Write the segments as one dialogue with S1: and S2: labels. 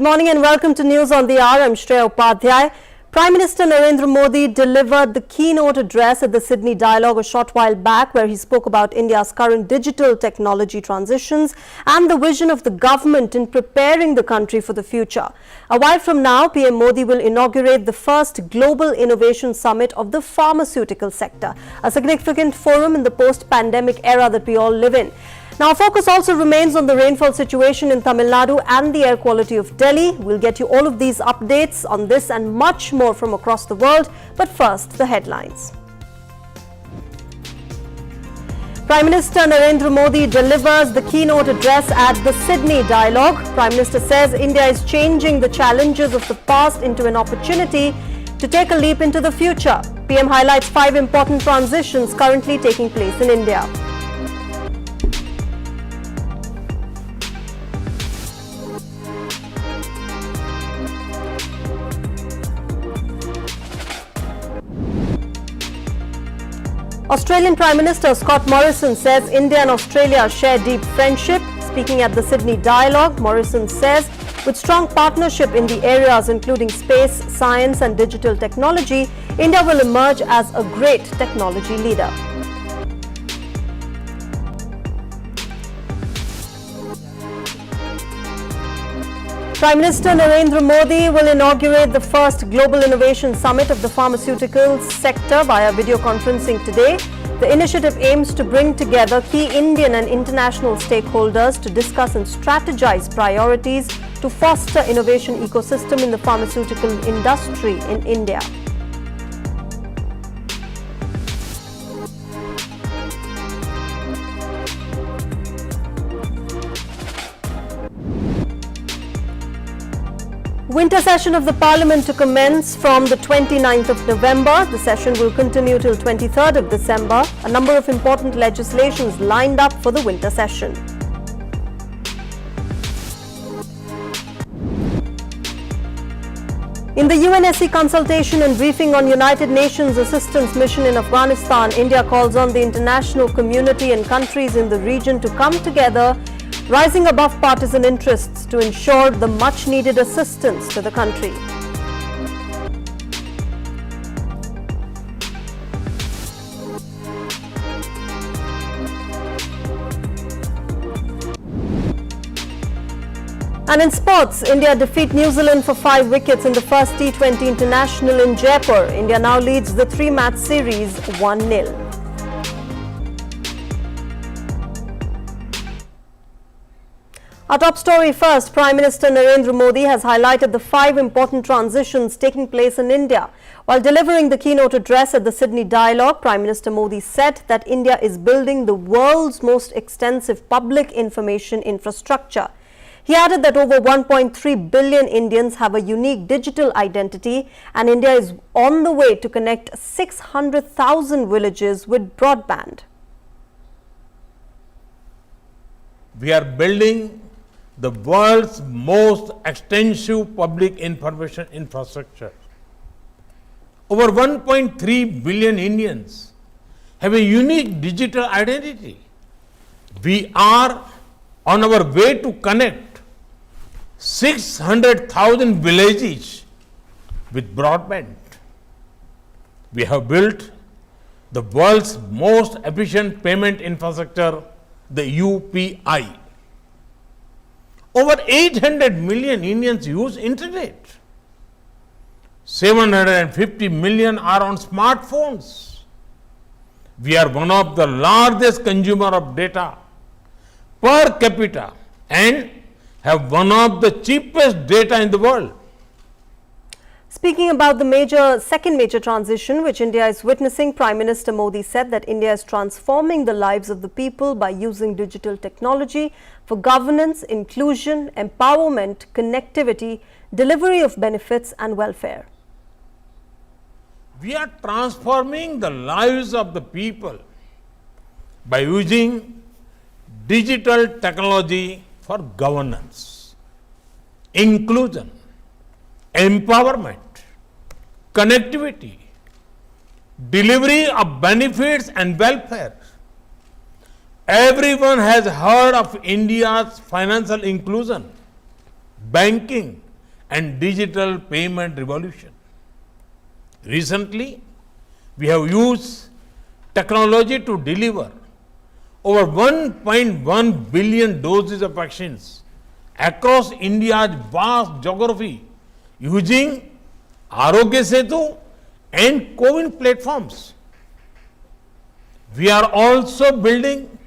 S1: morning and welcome to News on the Hour. I'm Shreya Upadhyay. Prime Minister Narendra Modi delivered the keynote address at the Sydney Dialogue a short while back, where he spoke about India's current digital technology transitions and the vision of the government in preparing the country for the future. A while from now, PM Modi will inaugurate the first Global Innovation Summit of the pharmaceutical sector, a significant forum in the post-pandemic era that we all live in. Now, focus also remains on the rainfall situation in Tamil Nadu and the air quality of Delhi. We'll get you all of these updates on this and much more from across the world. But first, the headlines. Prime Minister Narendra Modi delivers the keynote address at the Sydney Dialogue. Prime Minister says India is changing the challenges of the past into an opportunity to take a leap into the future. PM highlights 5 important transitions currently taking place in India. Australian Prime Minister Scott Morrison says India and Australia share deep friendship. Speaking at the Sydney Dialogue, Morrison says with strong partnership in the areas including space, science and digital technology, India will emerge as a great technology leader. Prime Minister Narendra Modi will inaugurate the first Global Innovation Summit of the pharmaceuticals sector via video conferencing today. The initiative aims to bring together key Indian and international stakeholders to discuss and strategize priorities to foster innovation ecosystem in the pharmaceutical industry in India. Winter session of the Parliament to commence from the 29th of November. The session will continue till 23rd of December. A number of important legislations lined up for the winter session. In the UNSC consultation and briefing on United Nations assistance mission in Afghanistan, India calls on the international community and countries in the region to come together, rising above partisan interests to ensure the much-needed assistance to the country. And in sports, India defeat New Zealand for 5 wickets in the first T20 international in Jaipur. India now leads the 3-match series 1-0. Our top story first. Prime Minister Narendra Modi has highlighted the 5 important transitions taking place in India. While delivering the keynote address at the Sydney Dialogue, Prime Minister Modi said that India is building the world's most extensive public information infrastructure. He added that over 1.3 billion Indians have a unique digital identity and India is on the way to connect 600,000 villages with broadband.
S2: We are building the world's most extensive public information infrastructure. Over 1.3 billion Indians have a unique digital identity. We are on our way to connect 600,000 villages with broadband. We have built the world's most efficient payment infrastructure, the UPI. Over 800 million Indians use internet. 750 million are on smartphones. We are one of the largest consumer of data per capita and have one of the cheapest data in the world.
S1: Speaking about the second major transition which India is witnessing, Prime Minister Modi said that India is transforming the lives of the people by using digital technology for governance, inclusion, empowerment, connectivity, delivery of benefits and welfare.
S2: We are transforming the lives of the people by using digital technology for governance, inclusion, empowerment, connectivity, delivery of benefits and welfare. Everyone has heard of India's financial inclusion, banking, and digital payment revolution. Recently, we have used technology to deliver over 1.1 billion doses of vaccines across India's vast geography using Arogya Setu and COVID platforms. We are also building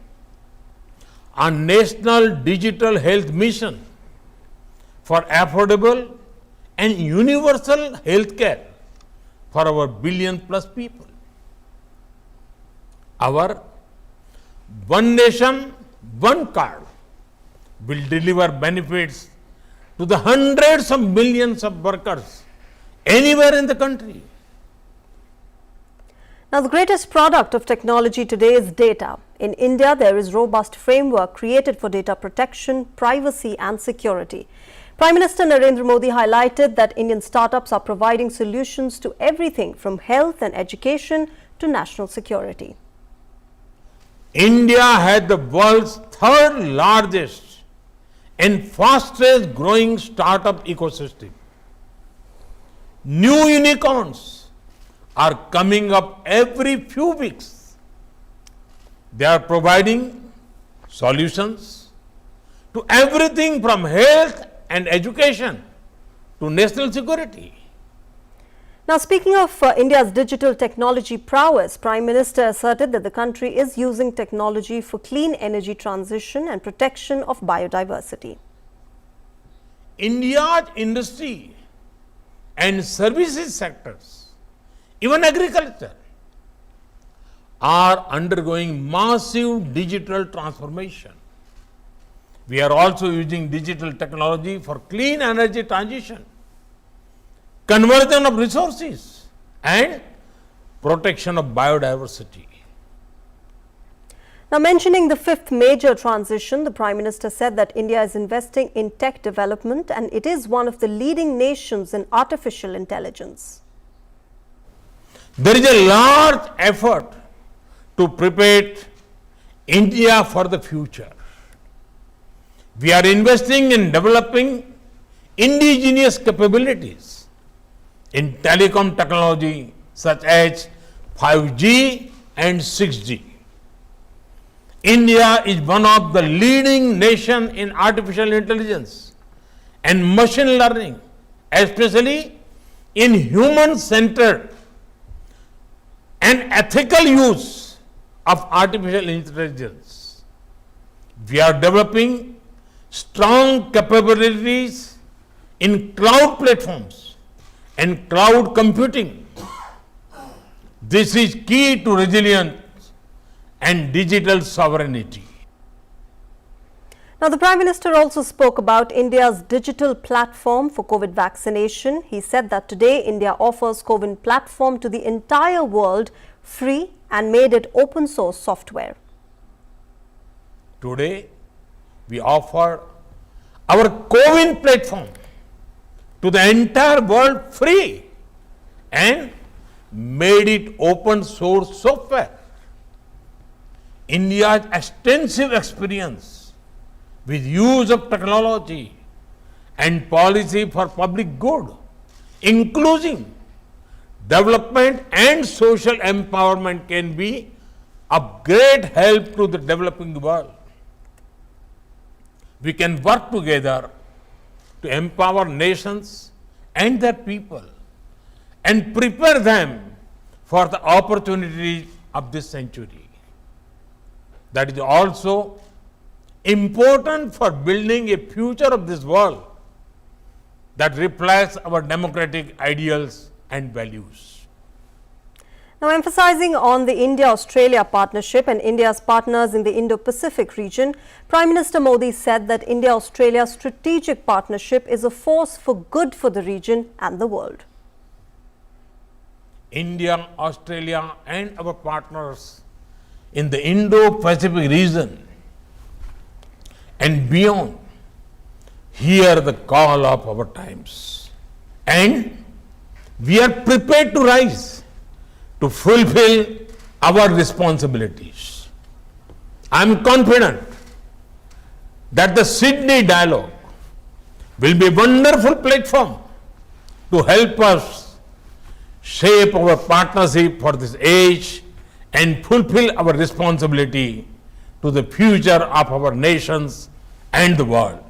S2: a national digital health mission for affordable and universal health care for our billion plus people. Our One Nation, One Card will deliver benefits to the hundreds of millions of workers anywhere in the country.
S1: Now, the greatest product of technology today is data. In India, there is robust framework created for data protection, privacy and security. Prime Minister Narendra Modi highlighted that Indian startups are providing solutions to everything from health and education to national security.
S2: India has the world's third largest and fastest growing startup ecosystem. New unicorns are coming up every few weeks. They are providing solutions to everything from health and education to national security.
S1: Now, speaking of India's digital technology prowess, Prime Minister asserted that the country is using technology for clean energy transition and protection of biodiversity.
S2: India's industry and services sectors, even agriculture, are undergoing massive digital transformation. We are also using digital technology for clean energy transition, conversion of resources and protection of biodiversity.
S1: Now, mentioning the fifth major transition, the Prime Minister said that India is investing in tech development and it is one of the leading nations in artificial intelligence.
S2: There is a large effort to prepare India for the future. We are investing in developing indigenous capabilities in telecom technology such as 5G and 6G. India is one of the leading nations in artificial intelligence and machine learning, especially in human-centered and ethical use of artificial intelligence. We are developing strong capabilities in cloud platforms and cloud computing. This is key to resilience and digital sovereignty.
S1: Now, the Prime Minister also spoke about India's digital platform for COVID vaccination. He said that today India offers COVID platform to the entire world free and made it open source software.
S2: Today, we offer our COVID platform to the entire world free and made it open source software. India's extensive experience with use of technology and policy for public good, including development and social empowerment, can be of great help to the developing world. We can work together to empower nations and their people and prepare them for the opportunities of this century. That is also important for building a future of this world that reflects our democratic ideals and values.
S1: Now, emphasizing on the India-Australia partnership and India's partners in the Indo-Pacific region, Prime Minister Modi said that India-Australia strategic partnership is a force for good for the region and the world.
S2: India, Australia and our partners in the Indo-Pacific region and beyond hear the call of our times, and we are prepared to rise to fulfill our responsibilities. I am confident that the Sydney dialogue will be a wonderful platform to help us shape our partnership for this age and fulfill our responsibility to the future of our nations and the world.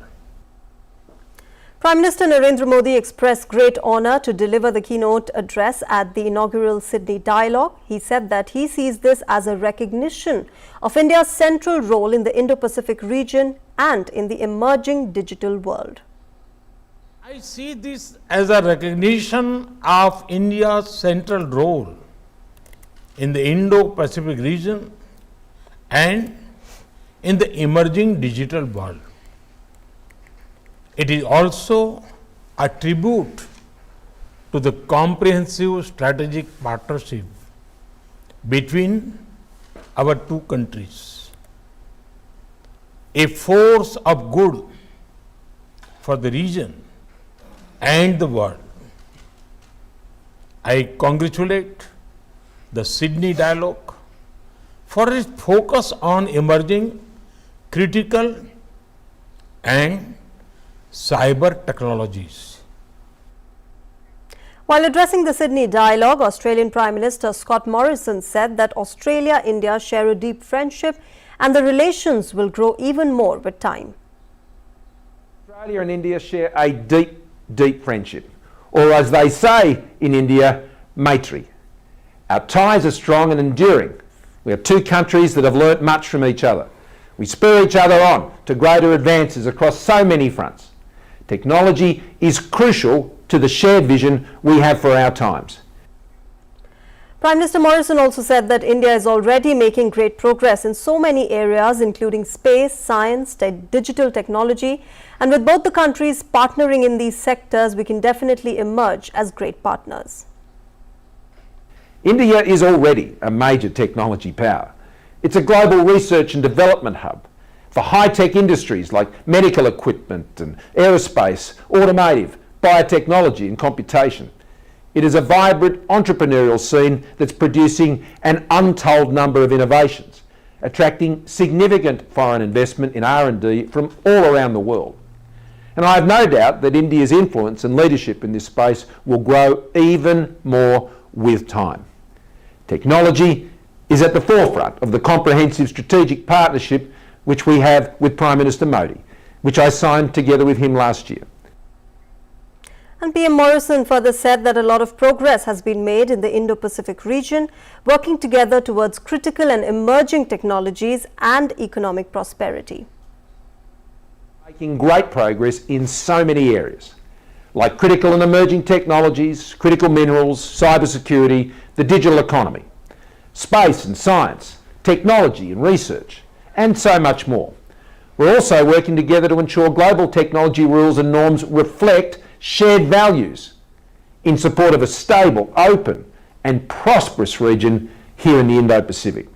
S1: Prime Minister Narendra Modi expressed great honour to deliver the keynote address at the inaugural Sydney Dialogue. He said that he sees this as a recognition of India's central role in the Indo-Pacific region and in the emerging digital world.
S2: I see this as a recognition of India's central role in the Indo-Pacific region and in the emerging digital world. It is also a tribute to the comprehensive strategic partnership between our two countries, a force of good for the region and the world. I congratulate the Sydney Dialogue for its focus on emerging critical and cyber technologies.
S1: While addressing the Sydney Dialogue, Australian Prime Minister Scott Morrison said that Australia-India share a deep friendship and the relations will grow even more with time.
S3: Australia and India share a deep friendship, or as they say in India, maitri. Our ties are strong and enduring. We are two countries that have learnt much from each other. We spur each other on to greater advances across so many fronts. Technology is crucial to the shared vision we have for our times.
S1: Prime Minister Morrison also said that India is already making great progress in so many areas, including space, science, digital technology. And with both the countries partnering in these sectors, we can definitely emerge as great partners.
S3: India is already a major technology power. It's a global research and development hub for high-tech industries like medical equipment and aerospace, automotive, biotechnology and computation. It is a vibrant entrepreneurial scene that's producing an untold number of innovations, attracting significant foreign investment in R&D from all around the world. And I have no doubt that India's influence and leadership in this space will grow even more with time. Technology is at the forefront of the comprehensive strategic partnership which we have with Prime Minister Modi, which I signed together with him last year.
S1: And PM Morrison further said that a lot of progress has been made in the Indo-Pacific region, working together towards critical and emerging technologies and economic prosperity.
S3: Making great progress in so many areas, like critical and emerging technologies, critical minerals, cybersecurity, the digital economy, space and science, technology and research, and so much more. We're also working together to ensure global technology rules and norms reflect shared values in support of a stable, open and prosperous region here in the Indo-Pacific.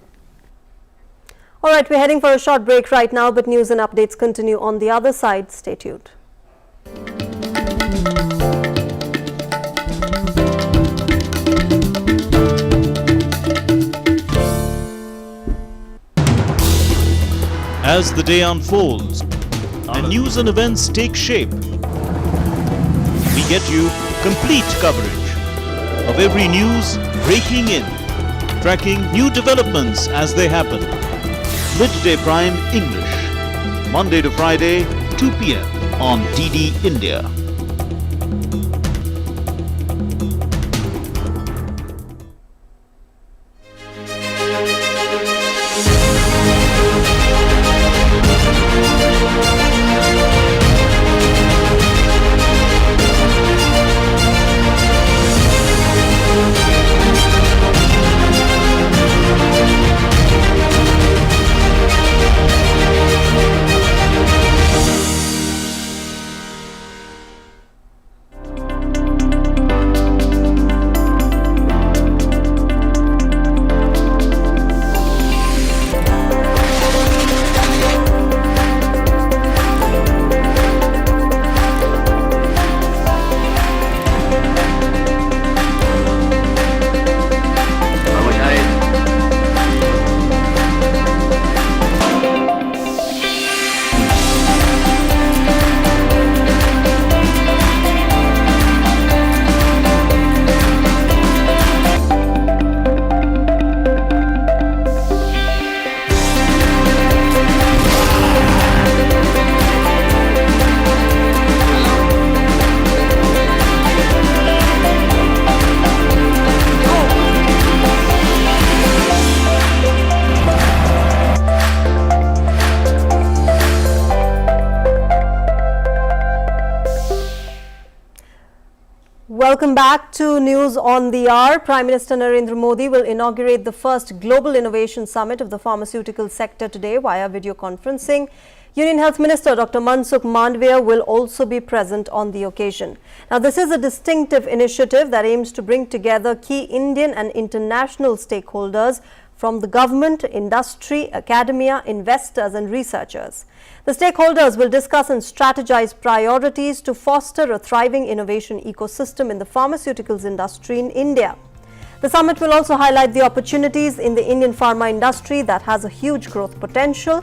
S1: All right, we're heading for a short break right now, but news and updates continue on the other side. Stay tuned.
S4: As the day unfolds and news and events take shape, we get you complete coverage of every news breaking in, tracking new developments as they happen. Midday Prime English, Monday to Friday, 2 p.m. on DD India.
S1: Welcome back to News on the Hour. Prime Minister Narendra Modi will inaugurate the first Global Innovation Summit of the pharmaceutical sector today via video conferencing. Union Health Minister Dr. Mansukh Mandavia will also be present on the occasion. Now, this is a distinctive initiative that aims to bring together key Indian and international stakeholders from the government, industry, academia, investors and researchers. The stakeholders will discuss and strategize priorities to foster a thriving innovation ecosystem in the pharmaceuticals industry in India. The summit will also highlight the opportunities in the Indian pharma industry that has a huge growth potential.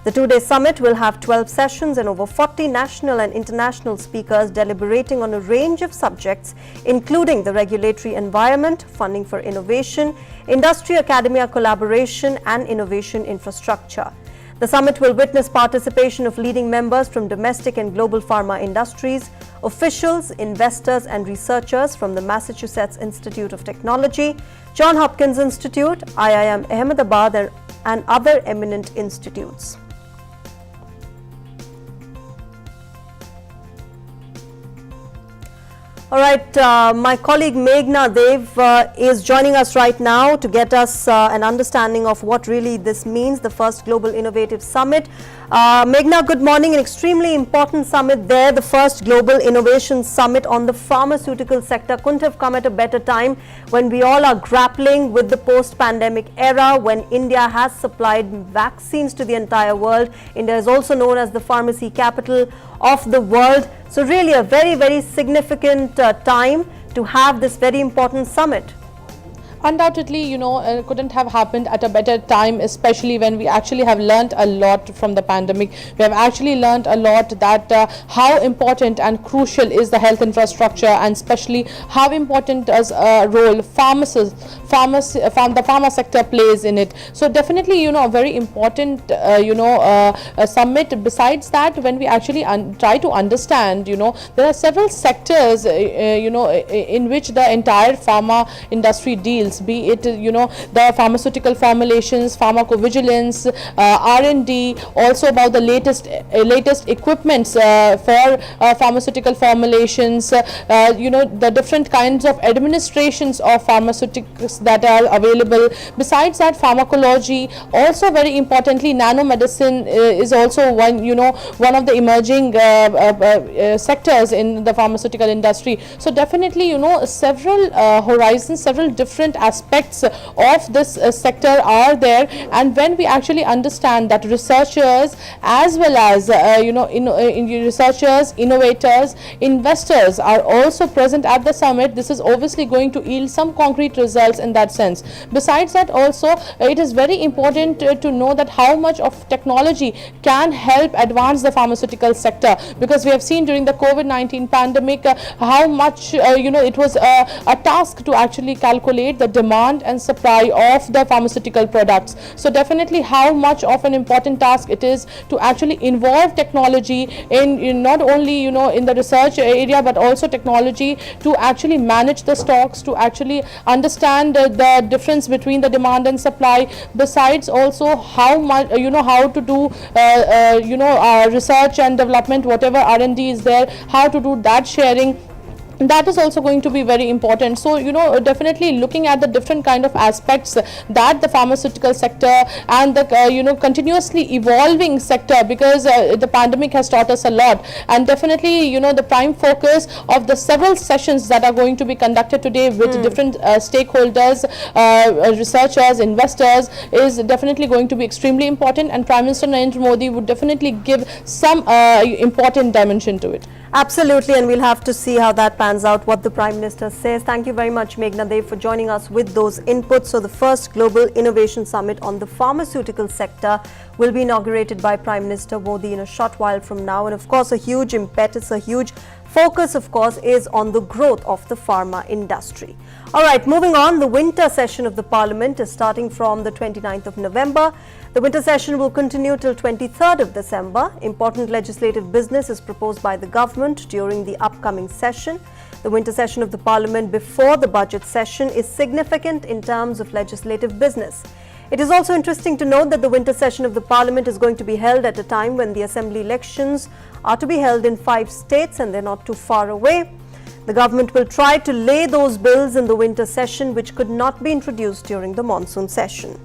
S1: The two-day summit will have 12 sessions and over 40 national and international speakers deliberating on a range of subjects, including the regulatory environment, funding for innovation, industry-academia collaboration and innovation infrastructure. The summit will witness participation of leading members from domestic and global pharma industries, officials, investors and researchers from the Massachusetts Institute of Technology, Johns Hopkins Institute, IIM Ahmedabad and other eminent institutes. All right, my colleague Meghna Dev is joining us right now to get us an understanding of what really this means, the first Global Innovative Summit. Meghna, good morning. An extremely important summit there, the first Global Innovation Summit on the pharmaceutical sector. Couldn't have come at a better time when we all are grappling with the post-pandemic era, when India has supplied vaccines to the entire world. India is also known as the pharmacy capital of the world. So really a very, very significant time to have this very important summit.
S5: Undoubtedly, couldn't have happened at a better time, especially when we actually have learned a lot from the pandemic. We have actually learned a lot that how important and crucial is the health infrastructure, and especially how important does a role the pharma sector plays in it. So definitely, a very important, a summit. Besides that, when we actually try to understand, there are several sectors, in which the entire pharma industry deals. Be it the pharmaceutical formulations, pharmacovigilance, R&D, also about the latest equipments for pharmaceutical formulations, the different kinds of administrations of pharmaceuticals that are available. Besides that, pharmacology, also very importantly, nanomedicine is also one of the emerging sectors in the pharmaceutical industry. So definitely, several horizons, several different aspects of this sector are there, and when we actually understand that researchers as well as researchers, innovators, investors are also present at the summit, this is obviously going to yield some concrete results in that sense. Besides that, also it is very important to know that how much of technology can help advance the pharmaceutical sector, because we have seen during the COVID-19 pandemic how much it was a task to actually calculate the demand and supply of the pharmaceutical products. So definitely how much of an important task it is to actually involve technology in not only in the research area, but also technology to actually manage the stocks, to actually understand the difference between the demand and supply. Besides also how much how to do research and development, whatever R&D is there, how to do that sharing. That is also going to be very important. So definitely looking at the different kind of aspects that the pharmaceutical sector and the continuously evolving sector, because the pandemic has taught us a lot, and definitely the prime focus of the several sessions that are going to be conducted today with different stakeholders, researchers, investors, is definitely going to be extremely important, and Prime Minister Narendra Modi would definitely give some important dimension to it.
S1: Absolutely, and we'll have to see how that pans out, what the Prime Minister says. Thank you very much, Meghna Dev, for joining us with those inputs. So the first Global Innovation Summit on the pharmaceutical sector will be inaugurated by Prime Minister Modi in a short while from now. And of course, a huge impetus, a huge focus, of course, is on the growth of the pharma industry. All right, moving on, the winter session of the Parliament is starting from the 29th of November. The winter session will continue till 23rd of December. Important legislative business is proposed by the government during the upcoming session. The winter session of the Parliament before the budget session is significant in terms of legislative business. It is also interesting to note that the winter session of the Parliament is going to be held at a time when the Assembly elections are to be held in 5 states and they're not too far away. The government will try to lay those bills in the winter session which could not be introduced during the monsoon session.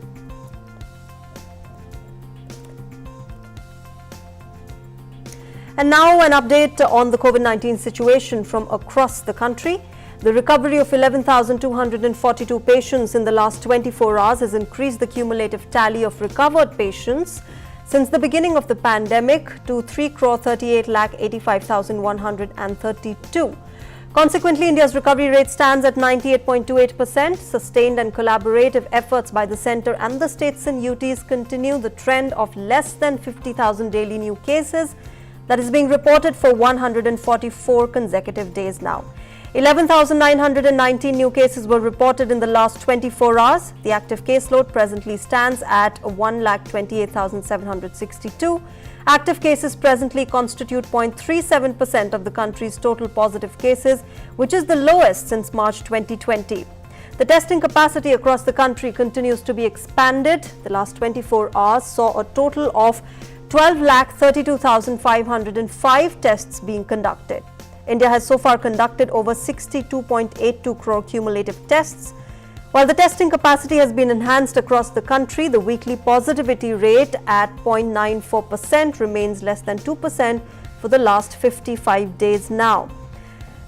S1: And now an update on the COVID-19 situation from across the country. The recovery of 11,242 patients in the last 24 hours has increased the cumulative tally of recovered patients since the beginning of the pandemic to 3,38,85,132. Consequently, India's recovery rate stands at 98.28%. Sustained and collaborative efforts by the centre and the states and UTs continue the trend of less than 50,000 daily new cases that is being reported for 144 consecutive days now. 11,919 new cases were reported in the last 24 hours. The active caseload presently stands at 1,28,762. Active cases presently constitute 0.37% of the country's total positive cases, which is the lowest since March 2020. The testing capacity across the country continues to be expanded. The last 24 hours saw a total of 12,32,505 tests being conducted. India has so far conducted over 62.82 crore cumulative tests. While the testing capacity has been enhanced across the country, the weekly positivity rate at 0.94% remains less than 2% for the last 55 days now.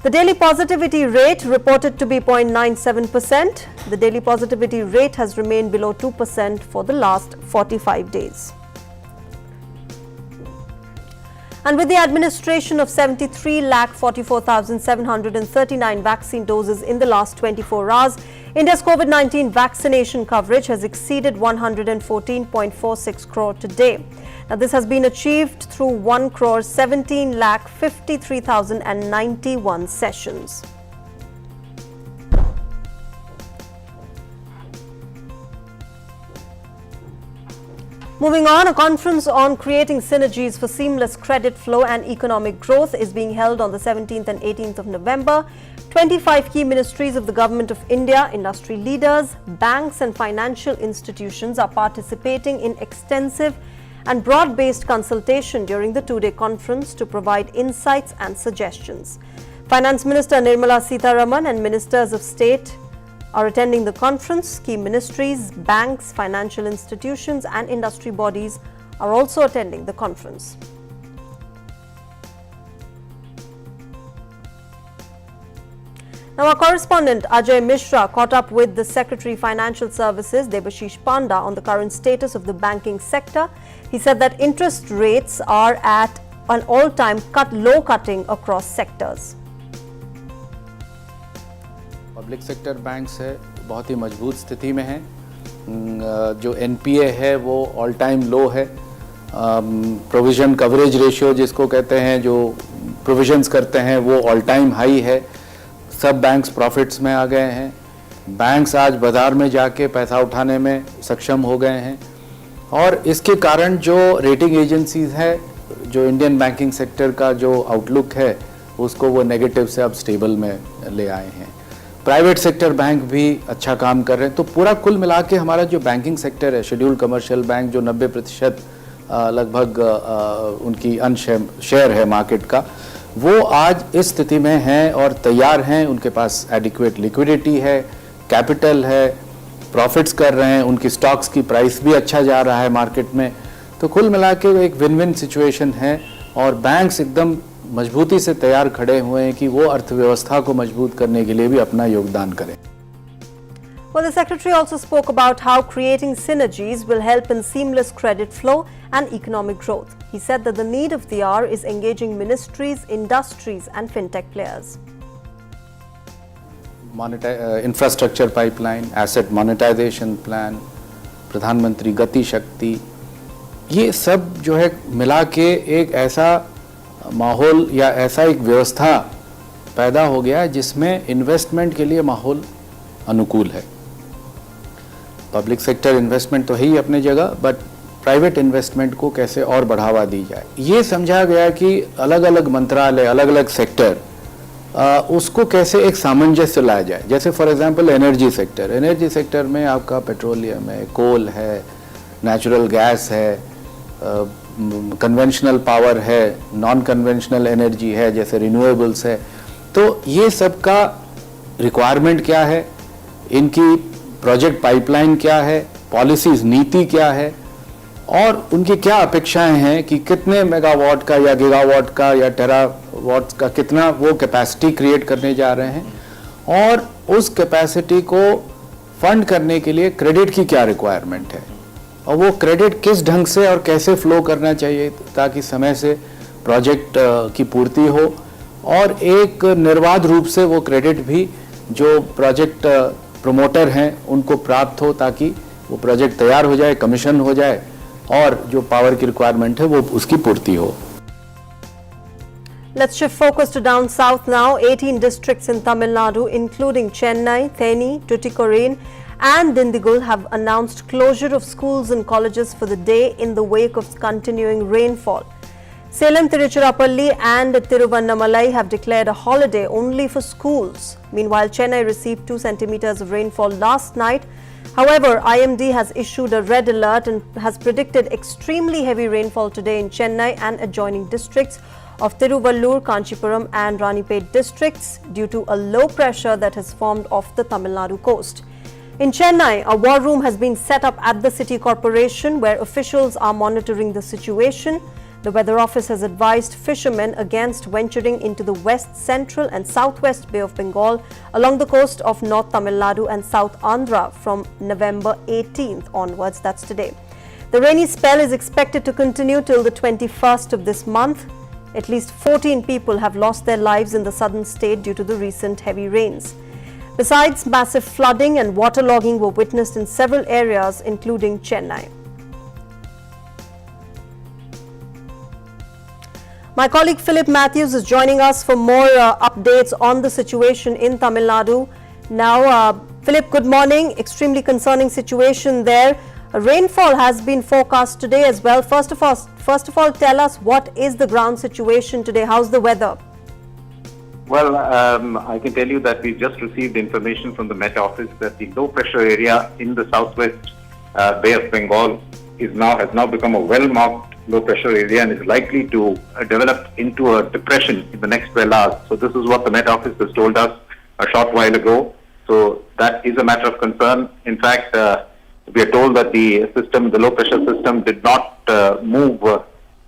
S1: The daily positivity rate reported to be 0.97%. The daily positivity rate has remained below 2% for the last 45 days. And with the administration of 73,44,739 vaccine doses in the last 24 hours, India's COVID-19 vaccination coverage has exceeded 114.46 crore today. Now, this has been achieved through 1,17,53,091 sessions. Moving on, a conference on creating synergies for seamless credit flow and economic growth is being held on the 17th and 18th of November. 25 key ministries of the Government of India, industry leaders, banks and financial institutions are participating in extensive and broad-based consultation during the two-day conference to provide insights and suggestions. Finance Minister Nirmala Sitharaman and Ministers of State are attending the conference. Key ministries, banks, financial institutions and industry bodies are also attending the conference. Now, our correspondent Ajay Mishra caught up with the Secretary Financial Services Debashish Panda on the current status of the banking sector. He said that interest rates are at an all-time low cutting across sectors.
S6: Public sector banks है बहुत ही मजबूत स्थिति में हैं। जो NPA है वो all time लो है। प्रोविजन कवरेज रेशियो जिसको कहते हैं, जो प्रोविजंस करते हैं, वो ऑल टाइम हाई है। सब बैंक्स प्रॉफिट्स में आ गए हैं। बैंक्स आज बाज़ार में जाके पैसा उठाने में सक्षम हो गए हैं और इसके कारण जो रेटिंग एजेंसीज है, जो इंडियन बैंकिंग सेक्टर का जो आउटलुक है उसको वो नेगेटिव से अब स्टेबल में ले आए हैं। प्राइवेट सेक्टर बैंक भी अच्छा काम कर रहे हैं। तो पूरा कुल मिला के हमारा जो बैंकिंग सेक्टर है, शेड्यूल्ड कमर्शियल बैंक जो 90% लगभग उनकी शेयर है मार्केट का, वो आज इस स्थिति में हैं और तैयार हैं। उनके पास एडिक्वेट लिक्विडिटी है, कैपिटल है, प्रॉफिट्स कर रहे हैं, उनकी स्टॉक्स की प्राइस भी अच्छा जा रहा है मार्केट में। तो कुल मिला के एक विन विन सिचुएशन है और बैंक्स एकदम मजबूती से तैयार खड़े हुए हैं कि वो अर्थव्यवस्था को मजबूत करने के लिए भी अपना योगदान करें।
S1: Well, the Secretary also spoke about how creating synergies will help in seamless credit flow and economic growth. He said that the need of the hour is engaging ministries, industries and fintech players.
S6: Infrastructure pipeline, asset monetisation plan, प्रधानमंत्री गति शक्ति, ये सब जो है मिला के एक ऐसा माहौल या ऐसा एक व्यवस्था पैदा हो गया जिसमें इन्वेस्टमेंट के लिए माहौल अनुकूल है। पब्लिक सेक्टर इन्वेस्टमेंट तो है ही अपने जगह, बट प्राइवेट इन्वेस्टमेंट को कैसे और बढ़ावा दी जाए, ये समझा गया कि अलग अलग मंत्रालय, अलग अलग सेक्टर, उसको कैसे एक सामंजस्य लाया जाए। जैसे फॉर एग्जांपल एनर्जी सेक्टर में आपका पेट्रोलियम है, कोल है, नेचुरल गैस है, कन्वेंशनल पावर है, नॉन कन्वेंशनल एनर्जी है जैसे रिन्यूएबल्स है। तो ये सब का रिक्वायरमेंट क्या है, इनकी प्रोजेक्ट पाइपलाइन क्या है, पॉलिसीज नीति क्या है और उनकी क्या अपेक्षाएं हैं कि कितने मेगावाट का या गीगावाट का या टेरावाट का कितना वो कैपेसिटी क्रिएट करने जा रहे हैं और उस कैपेसिटी को फंड करने के लिए क्रेडिट की क्या रिक्वायरमेंट है और वो क्रेडिट किस ढंग से और कैसे फ्लो करना चाहिए ताकि समय से प्रोजेक्ट की पूर्ति हो और एक निर्बाध रूप से वो क्रेडिट भी जो प्रोजेक्ट प्रमोटर हैं उनको प्राप्त हो ताकि वो प्रोजेक्ट तैयार हो जाए, कमीशन हो जाए और जो पावर की रिक्वायरमेंट है वो उसकी पूर्ति हो।
S1: Let's shift focus to down south now. 18 districts in Tamil Nadu, including Chennai, Theni, Tuticorin and Dindigul, have announced closure of schools and colleges for the day in the wake of continuing rainfall. Salem, Tiruchirappalli and Tiruvannamalai have declared a holiday only for schools. Meanwhile, Chennai received 2 centimeters of rainfall last night. However, IMD has issued a red alert and has predicted extremely heavy rainfall today in Chennai and adjoining districts of Tiruvallur, Kanchipuram and Ranipet districts due to a low pressure that has formed off the Tamil Nadu coast. In Chennai, a war room has been set up at the city corporation where officials are monitoring the situation. The weather office has advised fishermen against venturing into the west, central and southwest Bay of Bengal along the coast of North Tamil Nadu and South Andhra from November 18th onwards, that's today. The rainy spell is expected to continue till the 21st of this month. At least 14 people have lost their lives in the southern state due to the recent heavy rains. Besides, massive flooding and waterlogging were witnessed in several areas, including Chennai. My colleague Philip Matthews is joining us for more updates on the situation in Tamil Nadu. Now, Philip, good morning. Extremely concerning situation there. Rainfall has been forecast today as well. First of all, tell us what is the ground situation today? How's the weather?
S7: Well, I can tell you that we've just received information from the Met Office that the low pressure area in the southwest Bay of Bengal has now become a well-marked low pressure area and is likely to develop into a depression in the next 12 hours. So this is what the Met Office has told us a short while ago. So that is a matter of concern. In fact, we are told that the low pressure system did not move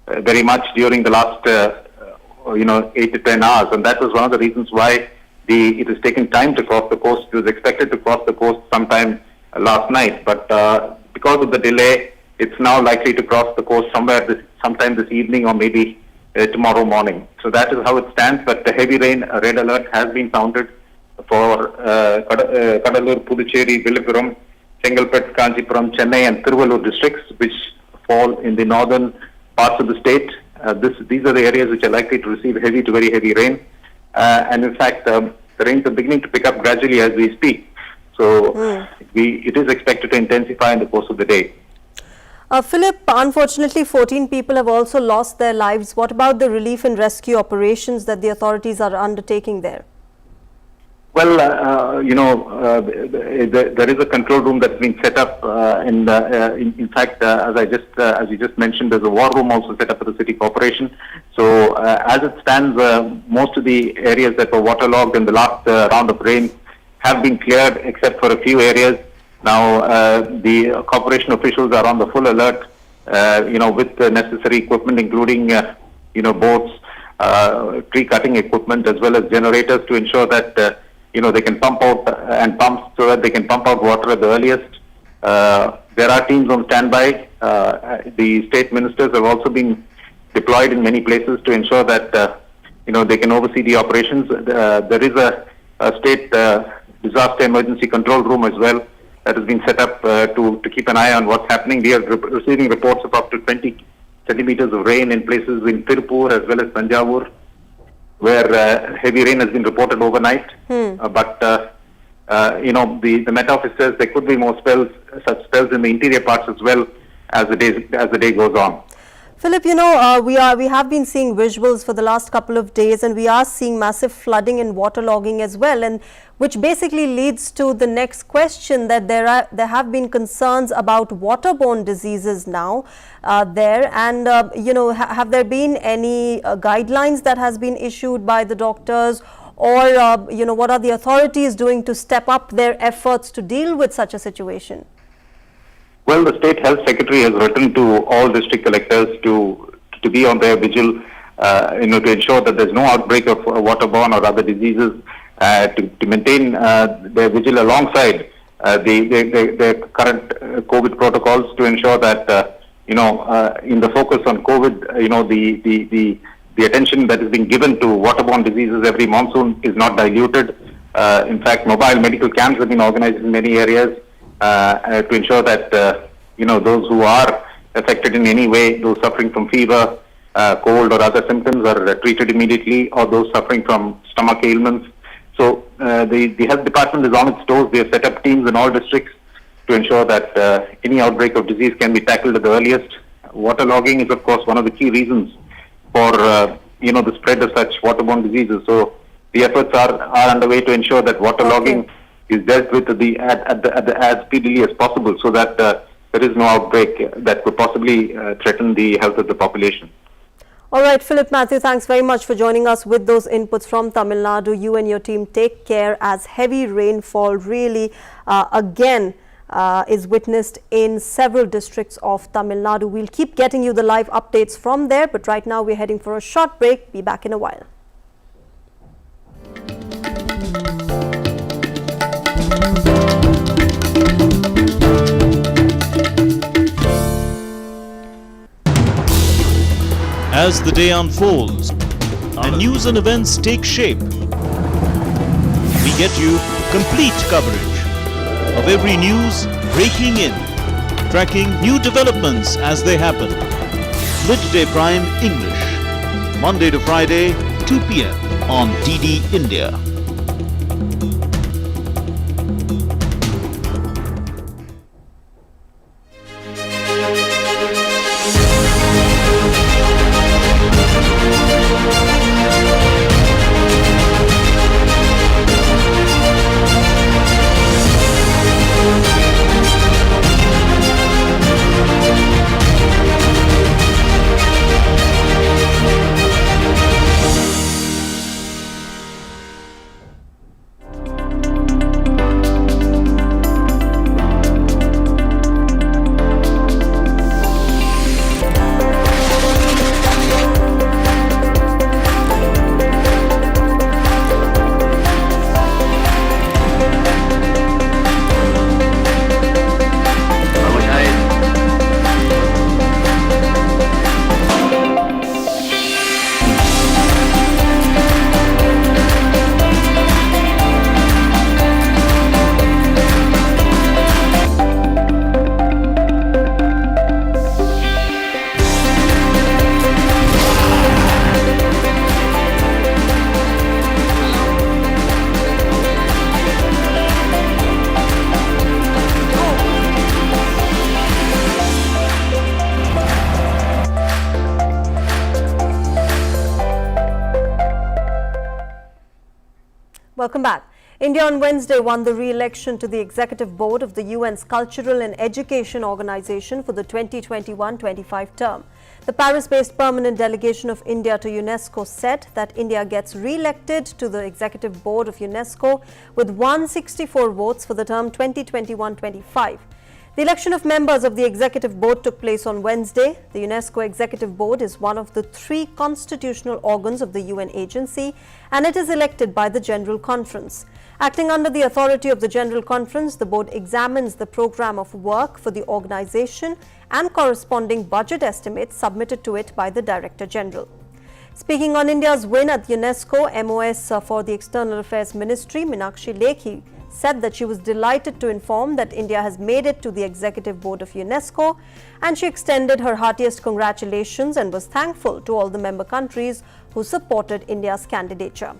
S7: very much during the last 8 to 10 hours, and that was one of the reasons why it has taken time to cross the coast. It was expected to cross the coast sometime last night, but because of the delay, it's now likely to cross the coast sometime this evening or maybe tomorrow morning. So that is how it stands. But the heavy rain red alert has been sounded for Kadalur, Puducherry, Villupuram, Chengalpet, Kanchipuram, Chennai and Tiruvallur districts, which fall in the northern parts of the state. These are the areas which are likely to receive heavy to very heavy rain. And in fact, the rains are beginning to pick up gradually as we speak. So it is expected to intensify in the course of the day.
S1: Philip, unfortunately 14 people have also lost their lives. What about the relief and rescue operations that the authorities are undertaking there?
S7: Well, there is a control room that's been set up, and in fact, as you just mentioned, there's a war room also set up for the city corporation. So, as it stands, most of the areas that were waterlogged in the last round of rain have been cleared, except for a few areas. Now, the corporation officials are on the full alert, with the necessary equipment, including, boats, tree cutting equipment, as well as generators to ensure that, they can pump out and pumps so that they can pump out water at the earliest. There are teams on standby. The state ministers have also been deployed in many places to ensure that, they can oversee the operations. There is a state disaster emergency control room as well that has been set up to keep an eye on what's happening. We are receiving reports of up to 20 centimeters of rain in places in Tirupur as well as Tanjavur, where heavy rain has been reported overnight. But the Met Office says there could be more such spells in the interior parts as well as the day goes on.
S1: Philip, we have been seeing visuals for the last couple of days, and we are seeing massive flooding and waterlogging as well, and which basically leads to the next question, that there have been concerns about waterborne diseases now there, and have there been any guidelines that has been issued by the doctors, or what are the authorities doing to step up their efforts to deal with such a situation?
S7: Well, the State Health Secretary has written to all district collectors to be on their vigil, to ensure that there's no outbreak of waterborne or other diseases, to maintain their vigil alongside the current COVID protocols, to ensure that in the focus on COVID, the attention that is being given to waterborne diseases every monsoon is not diluted. In fact, mobile medical camps have been organized in many areas to ensure that those who are affected in any way, those suffering from fever, cold or other symptoms, are treated immediately, or those suffering from stomach ailments. So the health department is on its toes. They have set up teams in all districts to ensure that any outbreak of disease can be tackled at the earliest. Waterlogging is, of course, one of the key reasons for the spread of such waterborne diseases. So the efforts are underway to ensure that waterlogging is dealt with as speedily as possible, so that there is no outbreak that could possibly threaten the health of the population.
S1: All right, Philip Matthew, thanks very much for joining us with those inputs from Tamil Nadu. You and your team take care, as heavy rainfall really again is witnessed in several districts of Tamil Nadu. We'll keep getting you the live updates from there, but right now we're heading for a short break. Be back in a while.
S4: As the day unfolds and news and events take shape, we get you complete coverage of every news breaking in, tracking new developments as they happen. Midday Prime English, Monday to Friday, 2 p.m. on DD India.
S1: Welcome back. India on Wednesday won the re-election to the Executive Board of the UN's Cultural and Education Organization for the 2021-25 term. The Paris-based permanent delegation of India to UNESCO said that India gets re-elected to the Executive Board of UNESCO with 164 votes for the term 2021-25. The election of members of the Executive Board took place on Wednesday. The UNESCO Executive Board is one of the 3 constitutional organs of the UN agency, and it is elected by the General Conference. Acting under the authority of the General Conference, the board examines the program of work for the organization and corresponding budget estimates submitted to it by the Director General. Speaking on India's win at UNESCO, MOS for the External Affairs Ministry, Meenakshi Lekhi, said that she was delighted to inform that India has made it to the Executive Board of UNESCO, and she extended her heartiest congratulations and was thankful to all the member countries who supported India's candidature.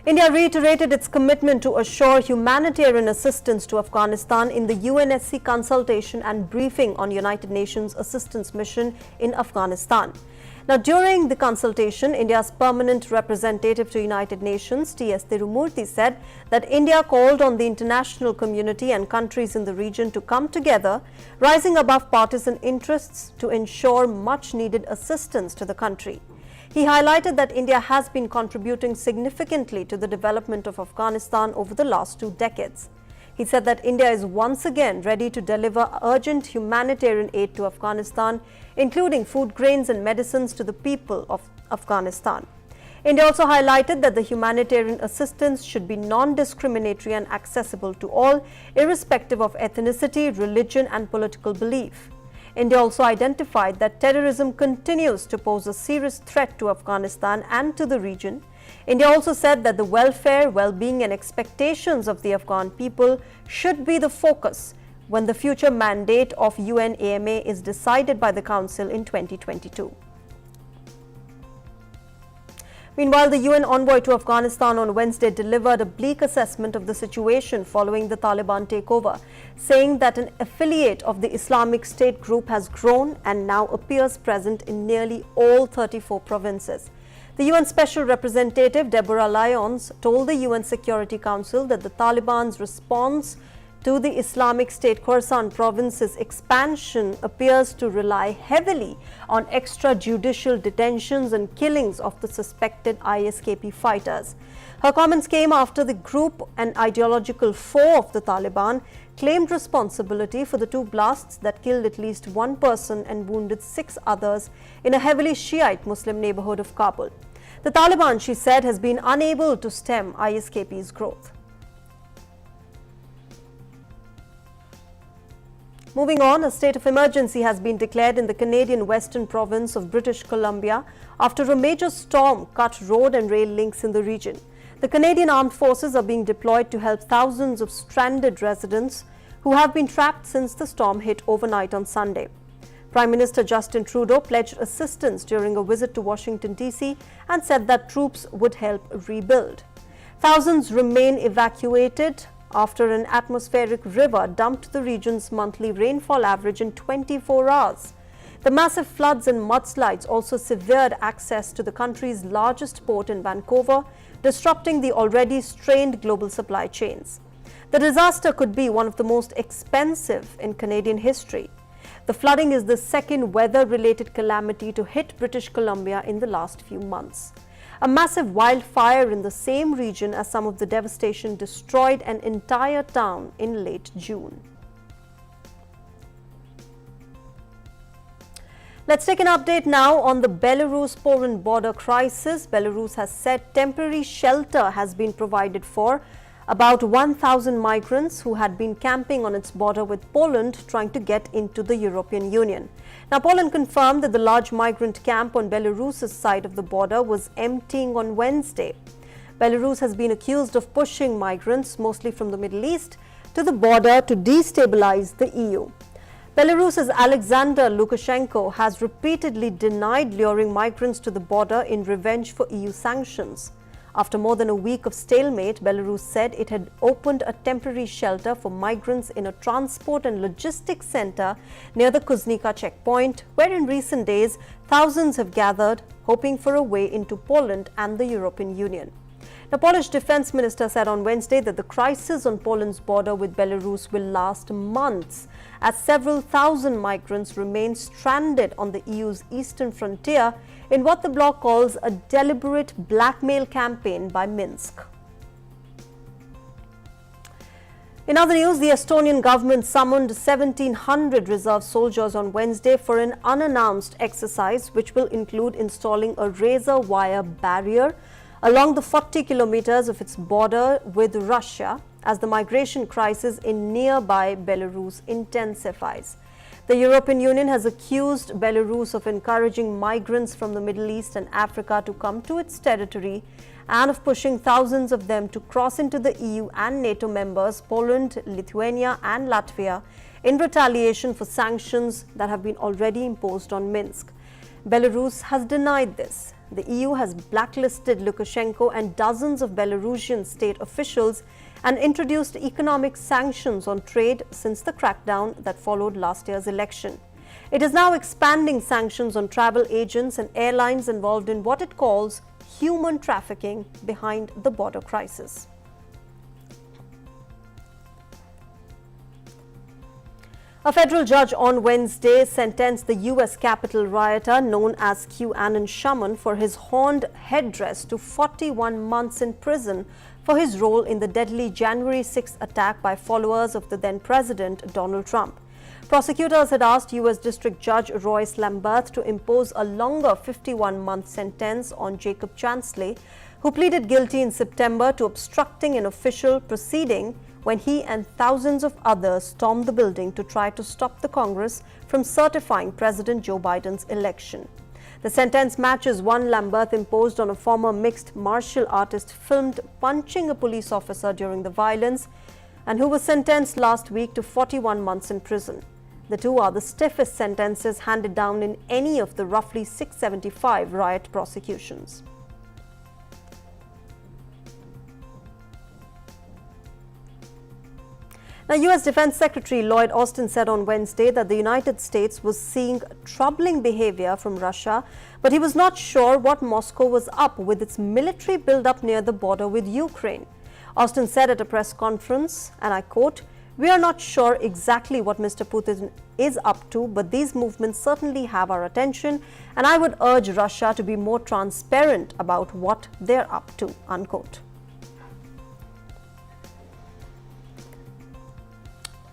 S1: India reiterated its commitment to assure humanitarian assistance to Afghanistan in the UNSC consultation and briefing on United Nations assistance mission in Afghanistan. Now, during the consultation, India's permanent representative to United Nations, T.S. Tirumurthy, said that India called on the international community and countries in the region to come together, rising above partisan interests to ensure much-needed assistance to the country. He highlighted that India has been contributing significantly to the development of Afghanistan over the last 2 decades. He said that India is once again ready to deliver urgent humanitarian aid to Afghanistan, including food grains and medicines to the people of Afghanistan. India also highlighted that the humanitarian assistance should be non-discriminatory and accessible to all, irrespective of ethnicity, religion and political belief. India also identified that terrorism continues to pose a serious threat to Afghanistan and to the region. India also said that the welfare, well-being and expectations of the Afghan people should be the focus when the future mandate of UNAMA is decided by the Council in 2022. Meanwhile, the UN envoy to Afghanistan on Wednesday delivered a bleak assessment of the situation following the Taliban takeover, saying that an affiliate of the Islamic State group has grown and now appears present in nearly all 34 provinces. The UN Special Representative Deborah Lyons told the UN Security Council that the Taliban's response to the Islamic State Khorasan province's expansion appears to rely heavily on extrajudicial detentions and killings of the suspected ISKP fighters. Her comments came after the group, an ideological foe of the Taliban, claimed responsibility for the 2 blasts that killed at least 1 person and wounded 6 others in a heavily Shiite Muslim neighborhood of Kabul. The Taliban, she said, has been unable to stem ISKP's growth. Moving on, a state of emergency has been declared in the Canadian western province of British Columbia after a major storm cut road and rail links in the region. The Canadian Armed Forces are being deployed to help thousands of stranded residents who have been trapped since the storm hit overnight on Sunday. Prime Minister Justin Trudeau pledged assistance during a visit to Washington, D.C. and said that troops would help rebuild. Thousands remain evacuated after an atmospheric river dumped the region's monthly rainfall average in 24 hours. The massive floods and mudslides also severed access to the country's largest port in Vancouver, disrupting the already strained global supply chains. The disaster could be one of the most expensive in Canadian history. The flooding is the second weather-related calamity to hit British Columbia in the last few months. A massive wildfire in the same region as some of the devastation destroyed an entire town in late June. Let's take an update now on the Belarus Poland border crisis. Belarus has said temporary shelter has been provided for about 1,000 migrants who had been camping on its border with Poland trying to get into the European Union. Now, Poland confirmed that the large migrant camp on Belarus's side of the border was emptying on Wednesday. Belarus has been accused of pushing migrants, mostly from the Middle East, to the border to destabilize the EU. Belarus's Alexander Lukashenko has repeatedly denied luring migrants to the border in revenge for EU sanctions. After more than a week of stalemate, Belarus said it had opened a temporary shelter for migrants in a transport and logistics center near the Kuznica checkpoint, where in recent days thousands have gathered, hoping for a way into Poland and the European Union. The Polish defense minister said on Wednesday that the crisis on Poland's border with Belarus will last months, as several thousand migrants remain stranded on the EU's eastern frontier in what the bloc calls a deliberate blackmail campaign by Minsk. In other news, the Estonian government summoned 1,700 reserve soldiers on Wednesday for an unannounced exercise which will include installing a razor wire barrier along the 40 kilometers of its border with Russia as the migration crisis in nearby Belarus intensifies. The European Union has accused Belarus of encouraging migrants from the Middle East and Africa to come to its territory and of pushing thousands of them to cross into the EU and NATO members Poland, Lithuania and Latvia in retaliation for sanctions that have been already imposed on Minsk. Belarus has denied this. The EU has blacklisted Lukashenko and dozens of Belarusian state officials and introduced economic sanctions on trade since the crackdown that followed last year's election. It is now expanding sanctions on travel agents and airlines involved in what it calls human trafficking behind the border crisis. A federal judge on Wednesday sentenced the US Capitol rioter known as Kuan and Shaman for his horned headdress to 41 months in prison for his role in the deadly January 6th attack by followers of the then President Donald Trump. Prosecutors had asked US District Judge Royce Lamberth to impose a longer 51-month sentence on Jacob Chansley, who pleaded guilty in September to obstructing an official proceeding when he and thousands of others stormed the building to try to stop the Congress from certifying President Joe Biden's election. The sentence matches one Lamberth imposed on a former mixed martial artist filmed punching a police officer during the violence and who was sentenced last week to 41 months in prison. The two are the stiffest sentences handed down in any of the roughly 675 riot prosecutions. Now, US Defense Secretary Lloyd Austin said on Wednesday that the United States was seeing troubling behavior from Russia, but he was not sure what Moscow was up with its military buildup near the border with Ukraine. Austin said at a press conference, and I quote, "We are not sure exactly what Mr. Putin is up to, but these movements certainly have our attention, and I would urge Russia to be more transparent about what they're up to," unquote.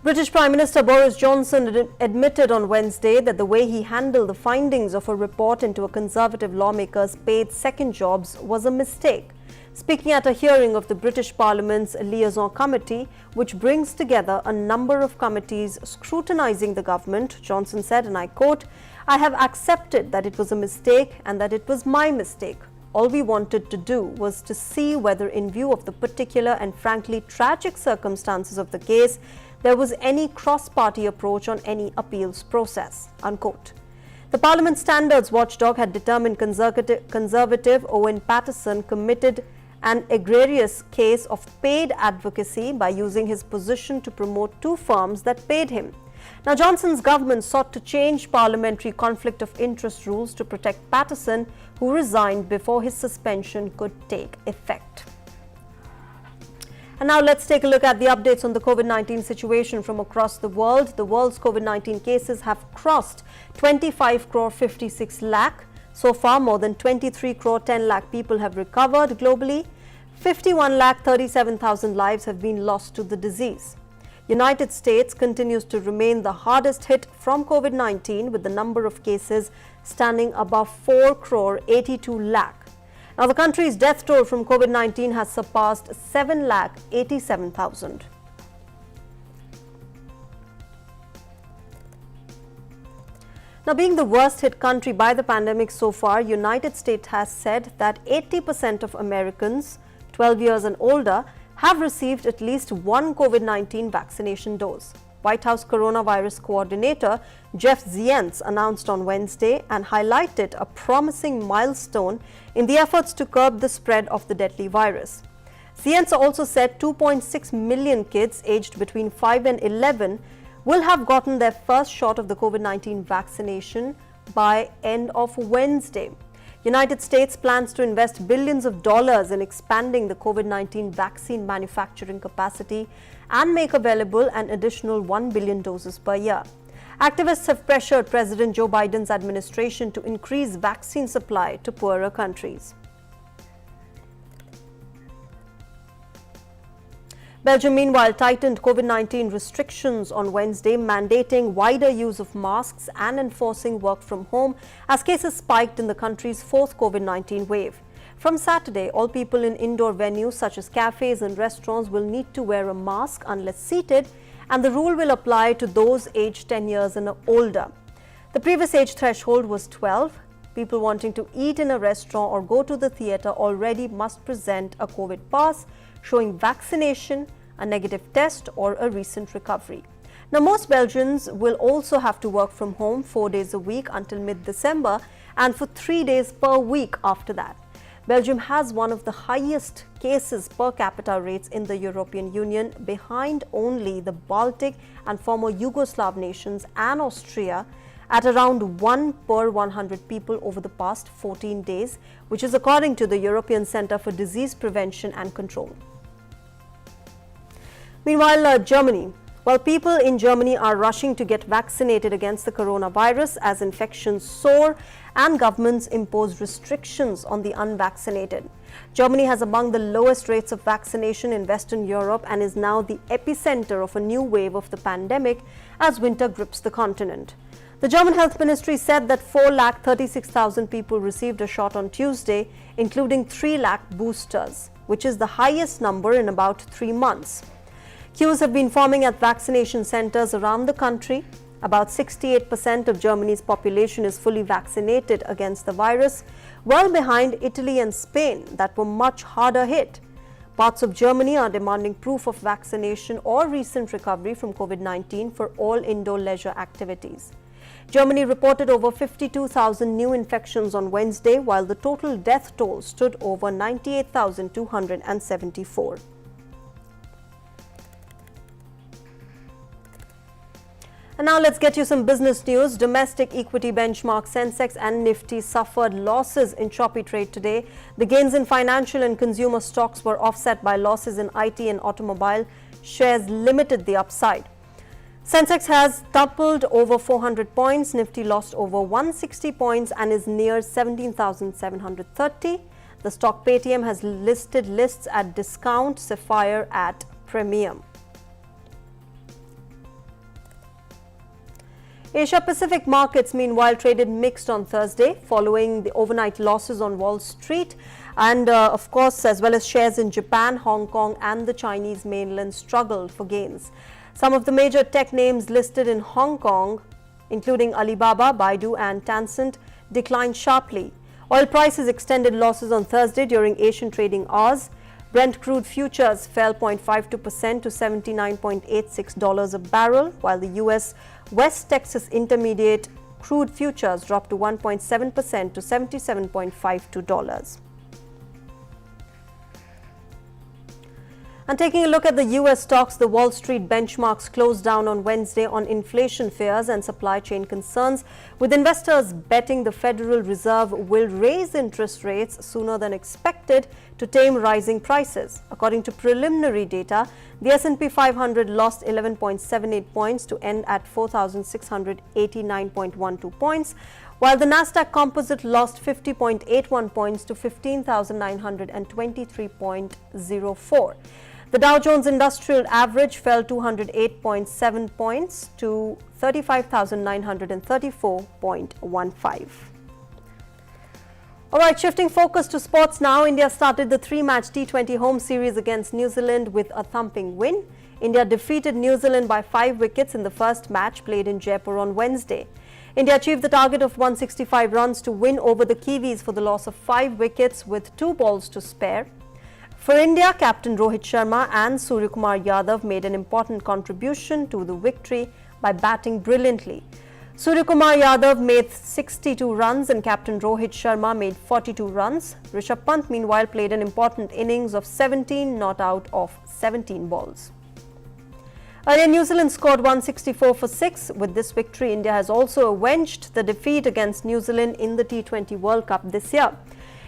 S1: British Prime Minister Boris Johnson admitted on Wednesday that the way he handled the findings of a report into a Conservative lawmaker's paid second jobs was a mistake. Speaking at a hearing of the British Parliament's Liaison Committee, which brings together a number of committees scrutinising the government, Johnson said, and I quote, "I have accepted that it was a mistake and that it was my mistake. All we wanted to do was to see whether, in view of the particular and frankly tragic circumstances of the case, there was any cross-party approach on any appeals process," unquote. The Parliament Standards Watchdog had determined Conservative Owen Paterson committed an egregious case of paid advocacy by using his position to promote two firms that paid him. Now, Johnson's government sought to change parliamentary conflict of interest rules to protect Paterson, who resigned before his suspension could take effect. And now let's take a look at the updates on the COVID-19 situation from across the world. The world's COVID-19 cases have crossed 25 crore 56 lakh. So far, more than 23 crore 10 lakh people have recovered globally. 51 lakh 37,000 lives have been lost to the disease. United States continues to remain the hardest hit from COVID-19, with the number of cases standing above 4 crore 82 lakh. Now, the country's death toll from COVID-19 has surpassed 7 lakh 87,000. Now, being the worst hit country by the pandemic so far, United States has said that 80% of Americans 12 years and older have received at least one COVID-19 vaccination dose. White House Coronavirus Coordinator Jeff Zients announced on Wednesday and highlighted a promising milestone in the efforts to curb the spread of the deadly virus. Zients also said 2.6 million kids aged between 5 and 11 will have gotten their first shot of the COVID-19 vaccination by end of Wednesday. United States plans to invest billions of dollars in expanding the COVID-19 vaccine manufacturing capacity and make available an additional 1 billion doses per year. Activists have pressured President Joe Biden's administration to increase vaccine supply to poorer countries. Belgium, meanwhile, tightened COVID-19 restrictions on Wednesday, mandating wider use of masks and enforcing work from home as cases spiked in the country's fourth COVID-19 wave. From Saturday, all people in indoor venues such as cafes and restaurants will need to wear a mask unless seated, and the rule will apply to those aged 10 years and older. The previous age threshold was 12. People wanting to eat in a restaurant or go to the theatre already must present a COVID pass showing vaccination, a negative test or a recent recovery. Now, most Belgians will also have to work from home 4 days a week until mid-December and for 3 days per week after that. Belgium has one of the highest cases per capita rates in the European Union, behind only the Baltic and former Yugoslav nations and Austria, at around 1 per 100 people over the past 14 days, which is according to the European Centre for Disease Prevention and Control. Meanwhile, Germany. Well, people in Germany are rushing to get vaccinated against the coronavirus as infections soar and governments impose restrictions on the unvaccinated. Germany has among the lowest rates of vaccination in Western Europe and is now the epicenter of a new wave of the pandemic as winter grips the continent. The German Health Ministry said that 4,36,000 people received a shot on Tuesday, including 3 lakh boosters, which is the highest number in about 3 months. Queues have been forming at vaccination centers around the country. About 68% of Germany's population is fully vaccinated against the virus, well behind Italy and Spain that were much harder hit. Parts of Germany are demanding proof of vaccination or recent recovery from COVID-19 for all indoor leisure activities. Germany reported over 52,000 new infections on Wednesday, while the total death toll stood over 98,274. And now let's get you some business news. Domestic equity benchmark Sensex and Nifty suffered losses in choppy trade today. The gains in financial and consumer stocks were offset by losses in IT and automobile. Shares limited the upside. Sensex has toppled over 400 points. Nifty lost over 160 points and is near 17,730. The stock Paytm has listed lists at discount, Sapphire at premium. Asia-Pacific markets, meanwhile, traded mixed on Thursday following the overnight losses on Wall Street and, of course, as well as shares in Japan, Hong Kong and the Chinese mainland struggled for gains. Some of the major tech names listed in Hong Kong, including Alibaba, Baidu and Tencent, declined sharply. Oil prices extended losses on Thursday during Asian trading hours. Brent crude futures fell 0.52% to $79.86 a barrel, while the U.S. West Texas Intermediate crude futures dropped to 1.7% to $77.52. And taking a look at the U.S. stocks, the Wall Street benchmarks closed down on Wednesday on inflation fears and supply chain concerns, with investors betting the Federal Reserve will raise interest rates sooner than expected to tame rising prices. According to preliminary data, the S&P 500 lost 11.78 points to end at 4,689.12 points, while the Nasdaq Composite lost 50.81 points to 15,923.04. The Dow Jones Industrial Average fell 208.7 points to 35,934.15. All right, shifting focus to sports now. India started the 3-match T20 home series against New Zealand with a thumping win. India defeated New Zealand by 5 wickets in the first match played in Jaipur on Wednesday. India achieved the target of 165 runs to win over the Kiwis for the loss of 5 wickets with 2 balls to spare. For India, captain Rohit Sharma and Suryakumar Yadav made an important contribution to the victory by batting brilliantly. Suryakumar Yadav made 62 runs and captain Rohit Sharma made 42 runs. Rishabh Pant, meanwhile, played an important innings of 17 not out of 17 balls. Earlier, New Zealand scored 164 for 6. With this victory, India has also avenged the defeat against New Zealand in the T20 World Cup this year.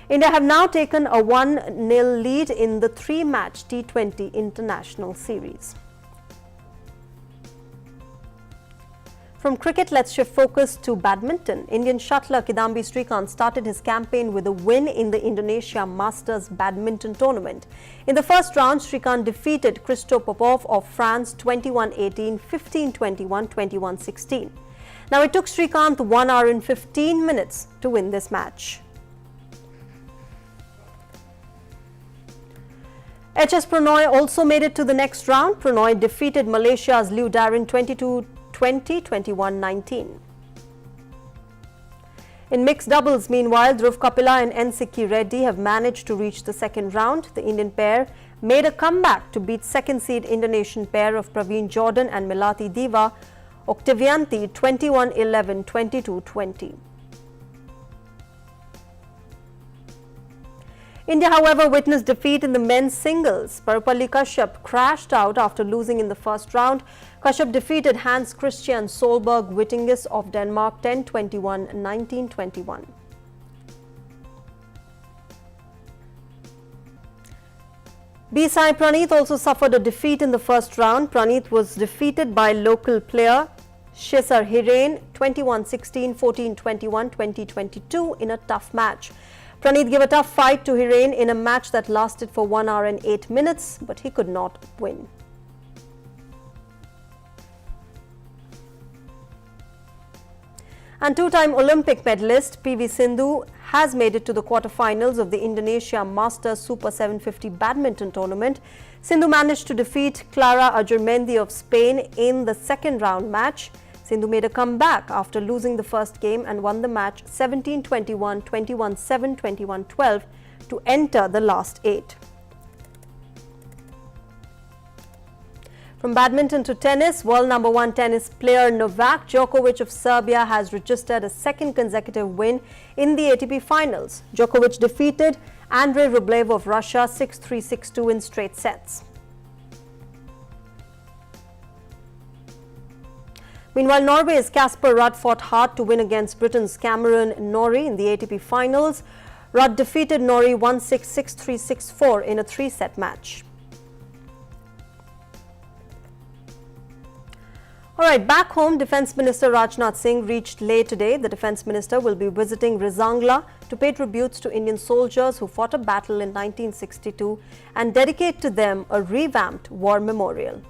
S1: India have now taken a 1-0 lead in the 3-match T20 International Series. From cricket, let's shift focus to badminton. Indian shuttler Kidambi Srikanth started his campaign with a win in the Indonesia Masters Badminton Tournament. In the first round, Srikanth defeated Christo Popov of France 21-18, 15-21, 21-16. Now, it took Srikanth 1 hour and 15 minutes to win this match. HS Pranoy also made it to the next round. Pranoy defeated Malaysia's Liu Darren 22-20, 21-19. In mixed doubles, meanwhile, Dhruv Kapila and N. Sikki Reddy have managed to reach the second round. The Indian pair made a comeback to beat second-seed Indonesian pair of Praveen Jordan and Melati Diva Oktavianti 21-11, 22-20. India, however, witnessed defeat in the men's singles. Parupalli Kashyap crashed out after losing in the first round. Kashyap defeated Hans Christian Solberg Wittingis of Denmark 10-21, 19-21. B-Sai Praneeth also suffered a defeat in the first round. Praneeth was defeated by local player Shesar Hiren 21-16, 14-21, 20-22 in a tough match. Praneeth gave a tough fight to Hiren in a match that lasted for 1 hour and 8 minutes, but he could not win. And two-time Olympic medalist PV Sindhu has made it to the quarterfinals of the Indonesia Masters Super 750 Badminton tournament. Sindhu managed to defeat Clara Agermendi of Spain in the second round match. Sindhu made a comeback after losing the first game and won the match 17-21, 21-7, 21-12 to enter the last 8. From badminton to tennis, world number 1 tennis player Novak Djokovic of Serbia has registered a second consecutive win in the ATP finals. Djokovic defeated Andrei Rublev of Russia 6-3, 6-2 in straight sets. Meanwhile, Norway's Casper Ruud fought hard to win against Britain's Cameron Norrie in the ATP finals. Ruud defeated Norrie 1-6, 6-3, 6-4 in a 3-set match. Alright, back home, Defence Minister Rajnath Singh reached Leh today. The Defence Minister will be visiting Rizangla to pay tributes to Indian soldiers who fought a battle in 1962 and dedicate to them a revamped war memorial.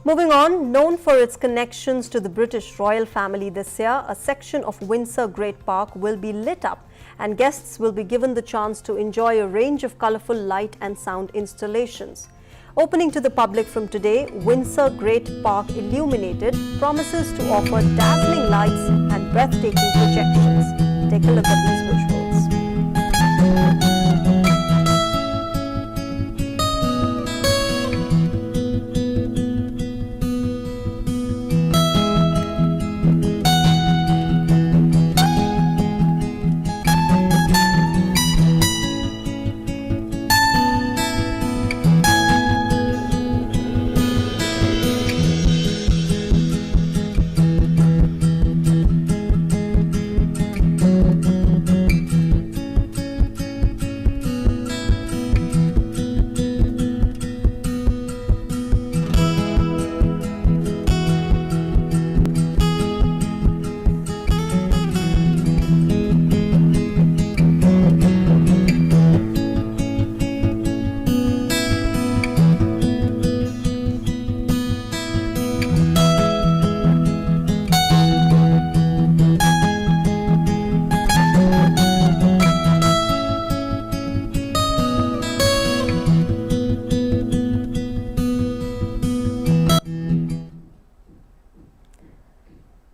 S1: Moving on, known for its connections to the British royal family this year, a section of Windsor Great Park will be lit up and guests will be given the chance to enjoy a range of colourful light and sound installations. Opening to the public from today, Windsor Great Park Illuminated promises to offer dazzling lights and breathtaking projections. Take a look at these visuals.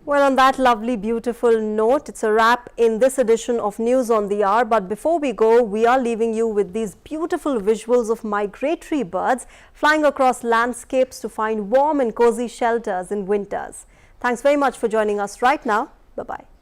S1: Well, on that lovely, beautiful note, it's a wrap in this edition of News on the Hour. But before we go, we are leaving you with these beautiful visuals of migratory birds flying across landscapes to find warm and cozy shelters in winters. Thanks very much for joining us right now. Bye-bye.